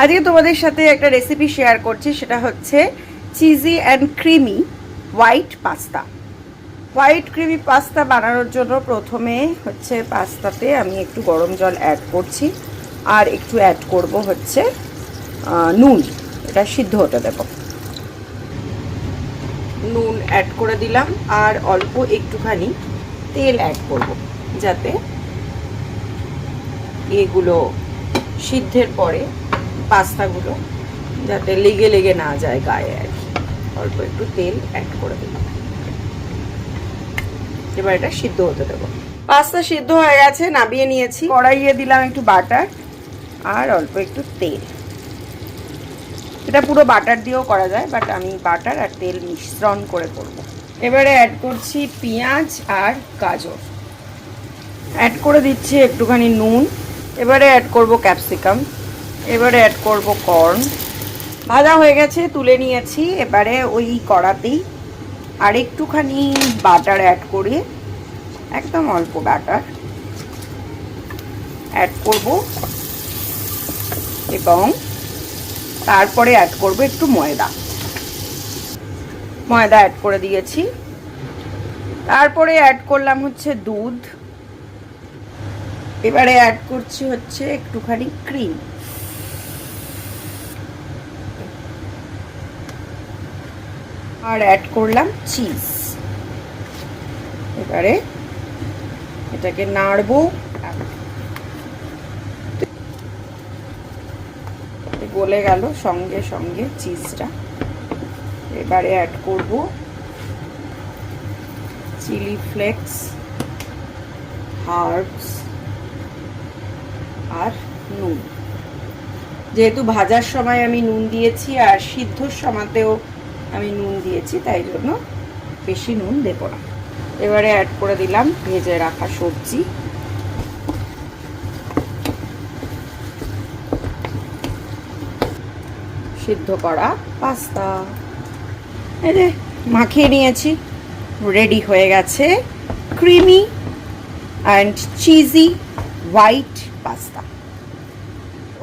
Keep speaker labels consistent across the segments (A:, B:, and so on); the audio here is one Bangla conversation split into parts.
A: আজকে তোমাদের সাথে একটা রেসিপি শেয়ার করছি, সেটা হচ্ছে cheesy and creamy white pasta. White creamy pasta বানানোর জন্য প্রথমে হচ্ছে পাস্তাতে আমি একটু গরম জল অ্যাড করছি, আর একটু অ্যাড করব হচ্ছে নুন। এটা সিদ্ধ হতে দেব। নুন অ্যাড করে দিলাম, আর অল্প একটুখানি তেল অ্যাড করব, যাতে এগুলো সিদ্ধের পরে পাস্তাগুলো যাতে লেগে লেগে না যায় গায়ে আর কি। অল্প একটু তেল অ্যাড করে দিলাম। এবার এটা সিদ্ধ হতে দেবো। পাস্তা সিদ্ধ হয়ে গেছে, নামিয়ে নিয়েছি। কড়াইয়ে দিলাম একটু বাটার আর অল্প একটু তেল। এটা পুরো বাটার দিয়েও করা যায়, বাট আমি বাটার আর তেল মিশ্রণ করে করব। এবারে অ্যাড করছি পেঁয়াজ আর গাজর। অ্যাড করে দিচ্ছি একটুখানি নুন। এবারে অ্যাড করব ক্যাপসিকাম। এবারে অ্যাড করব কর্ন। ভাজা হয়ে গেছে, তুলে নিয়েছি। এবারে ওই কড়াতেই আর একটুখানি বাটার অ্যাড করে, একদম অল্প বাটার অ্যাড করব, এবং তারপরে অ্যাড করব একটু ময়দা। ময়দা অ্যাড করে দিয়েছি। তারপরে অ্যাড করলাম হচ্ছে দুধ। এবারে অ্যাড করছি হচ্ছে একটুখানি ক্রিম। আর অ্যাড করলাম চিজ। এবারে এটাকে নাড়বো। গলে গেল সঙ্গে সঙ্গে চিজটা। এবারে অ্যাড করব চিলি ফ্লেক্স, হার্বস আর নুন। যেহেতু ভাজার সময় আমি নুন দিয়েছি আর সিদ্ধর সময়তেও আমি নুন দিয়েছি, তাই জন্য বেশি নুন দেব না। এবারে অ্যাড করে দিলাম ভেজে রাখা সবজি। সিদ্ধ করা পাস্তা এই যে মাখিয়ে নিয়েছি। রেডি হয়ে গেছে creamy and cheesy white pasta.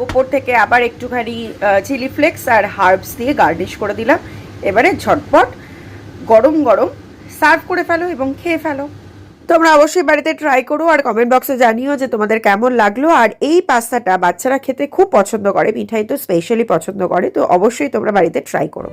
A: ওপর থেকে আবার একটুখানি চিলি ফ্লেক্স আর হার্বস দিয়ে গার্নিশ করে দিলাম। এবারে ঝটপট গরম গরম সার্ভ করে ফেলো এবং খেয়ে ফেলো। তোমরা অবশ্যই বাড়িতে ট্রাই করো, আর কমেন্ট বক্সে জানিও যে তোমাদের কেমন লাগলো। আর এই পাস্তাটা বাচ্চারা খেতে খুব পছন্দ করে, মিঠাই তো স্পেশালি পছন্দ করে, তো অবশ্যই তোমরা বাড়িতে ট্রাই করো।